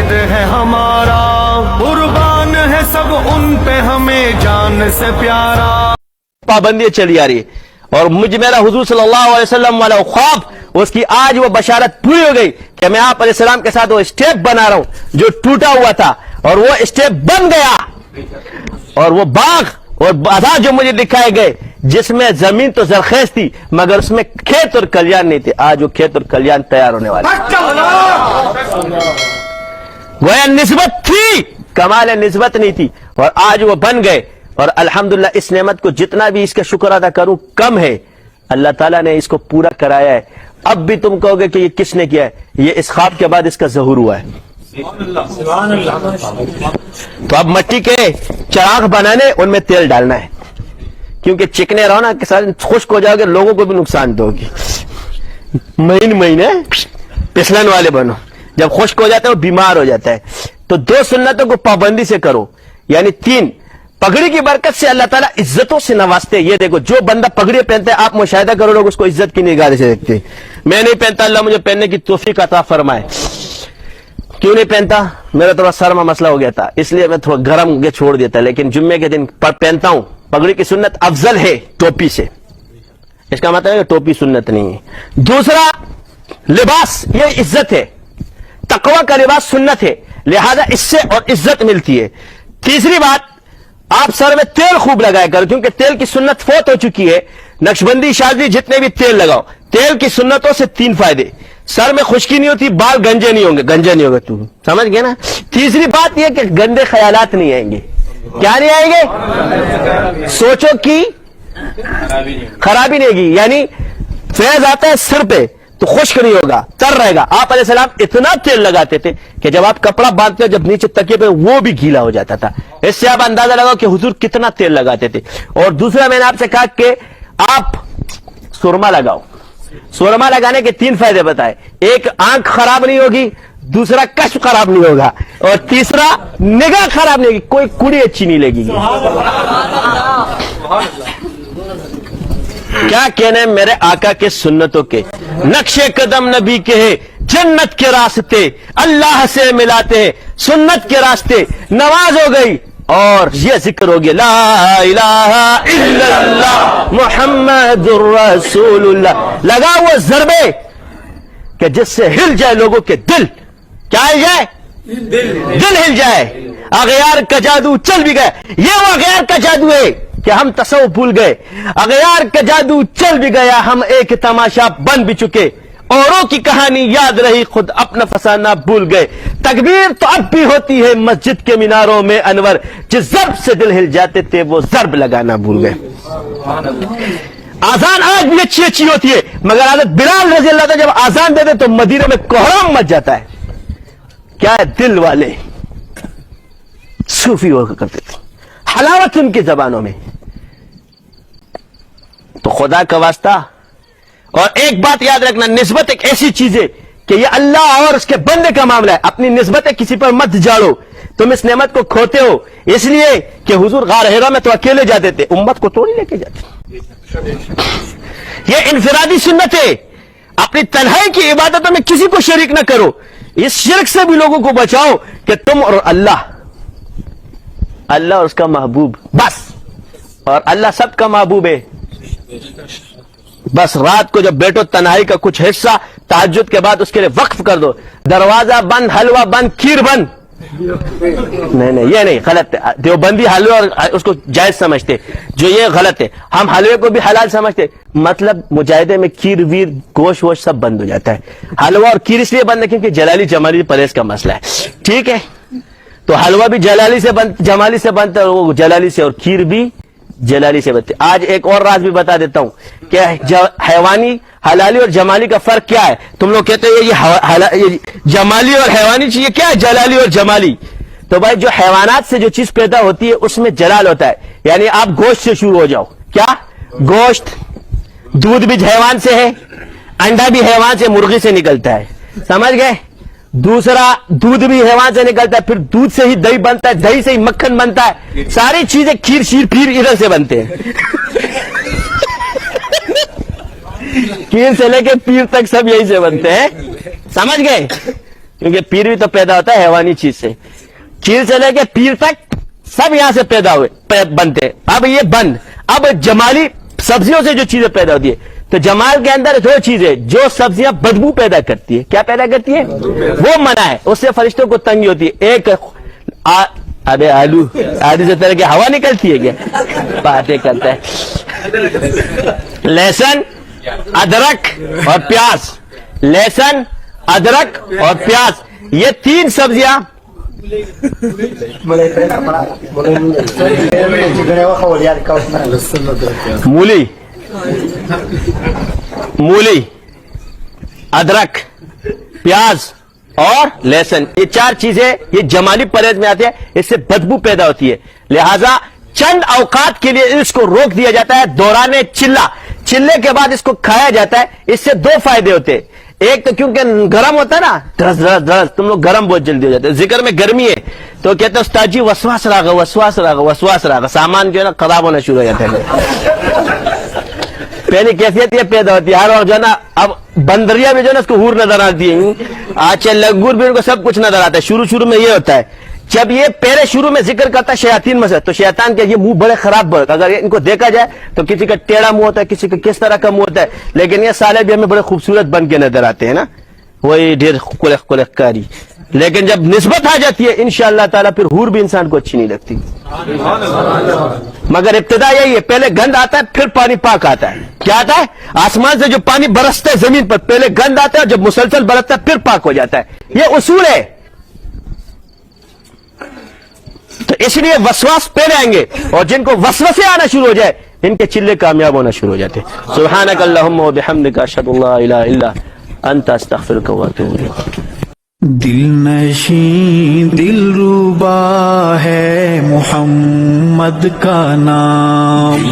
वाहिद है हमारा, कुर्बान है सब उन पे हमें जान से प्यारा। पाबंदी चली आ रही है और मुझ मेरा हुजूर सल्लल्लाहु अलैहि वसल्लम वाला ख्वाब, उसकी आज वो बशारत पूरी हो गई कि मैं आप अलैहिस्सलाम के साथ वो स्टेप बना रहा हूं जो टूटा हुआ था और वो स्टेप बन गया। और वो बाग और बाजार जो मुझे दिखाए गए जिसमें जमीन तो जरखेज थी मगर उसमें खेत और कल्याण नहीं थे, आज वो खेत और कल्याण तैयार होने वाले। वह निस्बत थी, कमाल निस्बत नहीं थी और आज वो बन गए। और अल्हम्दुलिल्लाह इस नेमत को जितना भी इसका शुक्र अदा करूं कम है। अल्लाह ताला ने इसको पूरा कराया है। अब भी तुम कहोगे कि ये किसने किया है, ये इस ख्वाब के बाद इसका ज़हूर हुआ है। तो अब मट्टी के चिराग बनाने उनमें तेल डालना है, क्योंकि चिकने रहो ना के साथ खुश्क हो जाओगे, लोगों को भी नुकसान दोगी। महीने फिसलन वाले बनो, जब खुश्क हो जाता है वो बीमार हो जाता है। तो 2 सुन्नतों को पाबंदी से करो, यानी 3 पगड़ी की बरकत से अल्लाह ताला इज्जतों से नवाजते। ये देखो जो बंदा पगड़ी पहनता है आप मुशाहिदा करो, लोग उसको इज्जत की निगाह से देखते हैं। मैं नहीं पहनता, अल्लाह मुझे पहनने की तौफीक अता फरमाए। क्यों नहीं पहनता? मेरा थोड़ा सर में मसला हो गया था, इसलिए मैं थोड़ा गर्म के छोड़ देता, लेकिन जुम्मे के दिन पहनता हूं। पगड़ी की सुन्नत अफजल है टोपी से, इसका मतलब है कि टोपी सुन्नत नहीं है। दूसरा, लिबास ये इज्जत है, तकवा का लिबास सुन्नत है, लिहाजा इससे और इज्जत मिलती है। तीसरी बात, आप सर में तेल खूब लगाया करो, क्योंकि तेल की सुन्नत फौत हो चुकी है। नक्शबंदी शादी जितने भी तेल लगाओ, तेल की सुन्नतों से 3 फायदे, सर में खुश्की नहीं होती, बाल गंजे नहीं होंगे, गंजे नहीं होगा, तू समझ गया ना। तीसरी बात यह कि गंदे ख्यालात नहीं आएंगे। क्या नहीं आएंगे? सोचो कि खराबी नहीं होगी, यानी फैज आता है सिर पे तो खुश्क नहीं होगा, तर रहेगा। आप अलैहिस्सलाम इतना तेल लगाते थे कि जब आप कपड़ा बांधते हो, जब नीचे तकिए पे वो भी गीला हो जाता था। इससे आप अंदाजा लगाओ कि हुजूर कितना तेल लगाते थे। और दूसरा मैंने आपसे कहा कि आप सुरमा लगाओ। सुरमा लगाने के 3 फायदे बताए, एक आंख खराब नहीं होगी, दूसरा कष्ट खराब नहीं होगा, और तीसरा निगाह खराब नहीं होगी, कोई कुड़ी अच्छी नहीं लगेगी। क्या कहने मेरे आका के सुन्नतों के, नक्शे कदम नबी के है, जन्नत के रास्ते अल्लाह से मिलाते हैं, सुन्नत के रास्ते नमाज हो गई और ये जिक्र हो गया ला इलाहा इल्लल्लाह मुहम्मदुर रसूलुल्लाह। लगा वो जरबे कि जिससे हिल जाए लोगों के दिल। क्या हिल जाए? दिल हिल जाए। अगयार का जादू चल भी गया, ये वो अगयार का जादू है कि हम तसव्वुफ भूल गए। अगयार का जादू चल भी गया, हम एक तमाशा बन भी चुके। औरों की कहानी याद रही, खुद अपना फसाना भूल गए। तकबीर तो अब भी होती है मस्जिद के मीनारों में अनवर, जिस जर्ब से दिल हिल जाते थे वो जर्ब लगाना भूल गए। आजान आज भी अच्छी अच्छी होती है, मगर हज़रत बिलाल रज़ी अल्लाह तआला जब आजान देते तो मदीने में कोहराम मच जाता है। क्या है? दिल वाले सूफी हुआ करते थे, हलावत उनकी जबानों में। तो खुदा का वास्ता, और एक बात याद रखना, निस्बत एक ऐसी चीज है कि ये अल्लाह और उसके बंदे का मामला है। अपनी निस्बतें किसी पर मत जाड़ो, तुम इस नेमत को खोते हो इसलिए कि हुजूर गार हिरा में तो अकेले जाते थे, उम्मत को तो नहीं लेके जाते। ये इनफिरादी सुन्नत है, अपनी तन्हाई की इबादतों में किसी को शरीक न करो। इस शिर्क से भी लोगों को बचाओ कि तुम और अल्लाह, अल्लाह और उसका महबूब बस, और अल्लाह सबका महबूब है। बस रात को जब बैठो तन्हाई का कुछ हिस्सा तहज्जुद के बाद उसके लिए वक्फ कर दो। दरवाजा बंद, हलवा बंद, खीर बंद, नहीं ये नहीं, गलत है। देवबंदी हलवा और उसको जायज समझते, जो ये गलत है। हम हलवे को भी हलाल समझते, मतलब मुजाहिदे में खीर वीर गोश्त वोश सब बंद हो जाता है। हलवा और खीर इसलिए बंद है क्योंकि जलाली जमाली परहेज का मसला है, ठीक है। तो हलवा भी जलाली से बन, जमाली से बनता है, वो जलाली से, और खीर भी जलाली से बनती। आज एक और राज भी बता देता हूं कि हैवानी हलाली और जमाली का फर्क क्या है। तुम लोग कहते हो ये जमाली और हैवानी चीज, क्या है जलाली और जमाली? तो भाई जो हैवानात से जो चीज पैदा होती है उसमें जलाल होता है, यानी आप गोश्त से शुरू हो जाओ। क्या? गोश्त, दूध भी हैवान से है, अंडा भी हैवान से, मुर्गी से निकलता है, समझ गए। दूसरा, दूध भी हैवान से निकलता है, फिर दूध से ही दही बनता है, दही से ही मक्खन बनता है, सारी चीजें खीर शीर फिर इधर से बनते हैं। खीर से लेके पीर तक सब यही से बनते हैं, समझ गए। کیونکہ پیر بھی تو پیدا ہوتا ہے حیوانی چیز سے. چیل سے لے کے پیر تک سب یہاں سے پیدا ہوئے بنتے. اب یہ بند. اب جمالی سبزیوں سے جو چیزیں پیدا ہوتی ہے, تو جمال کے اندر دو چیزیں جو سبزیاں بدبو پیدا کرتی ہے. کیا پیدا کرتی ہے؟ وہ منع ہے, اس سے فرشتوں کو تنگی ہوتی ہے. ایک ابے آلو سے طرح کی ہوا نکلتی ہے, کیا باتیں کرتا ہے. لہسن, ادرک اور پیاز. لہسن, ادرک اور پیاز, یہ تین سبزیاں مولی, ادرک, پیاز اور لہسن, یہ چار چیزیں یہ جمالی پرہیز میں آتے ہیں. اس سے بدبو پیدا ہوتی ہے, لہذا چند اوقات کے لیے اس کو روک دیا جاتا ہے دوران چلہ. چلے کے بعد اس کو کھایا جاتا ہے. اس سے دو فائدے ہوتے ہیں. ایک تو کیونکہ گرم ہوتا ہے نا, درس درس درس, تم لوگ گرم بہت جلدی ہو جاتے ہیں. ذکر میں گرمی ہے تو کہتے ہیں استاد جی وسواس راغا, وسواس راغا, وسواس راغا. سامان جو ہے نا خراب ہونا شروع ہو جاتا ہے. پہلی کیفیت یہ پیدا ہوتی ہے ہر وقت جو ہے نا. اب بندریا بھی جو ہے نا اس کو حور نظر آتی ہے, آج لنگور بھی ان کو سب کچھ نظر آتا ہے. شروع میں یہ ہوتا ہے جب یہ پہلے شروع میں ذکر کرتا ہے شیاطین میں سے, تو شیطان کے یہ منہ بڑے خراب بڑے, اگر ان کو دیکھا جائے تو کسی کا ٹیڑھا منہ ہوتا ہے, کسی کا کس طرح کا منہ ہوتا ہے, لیکن یہ سالے بھی ہمیں بڑے خوبصورت بن کے نظر آتے ہیں نا, وہی ڈھیر کلخ کاری. لیکن جب نسبت آ جاتی ہے انشاءاللہ تعالیٰ پھر حور بھی انسان کو اچھی نہیں لگتی. مگر ابتدا یہی ہے, پہلے گند آتا ہے پھر پانی پاک آتا ہے. کیا آتا ہے؟ آسمان سے جو پانی برستا ہے زمین پر, پہلے گند آتا ہے, جب مسلسل برستا ہے پھر پاک ہو جاتا ہے. یہ اصول ہے. تو اس لیے وسواس پہلے آئیں گے, اور جن کو وسوسے آنا شروع ہو جائے ان کے چلے کامیاب ہونا شروع ہو جاتے. سبحانک اللہم و بحمدک اشہد ان لا الہ الا انت استغفرک و اتوب الیک. دل نشین دل ربا ہے محمد کا نام.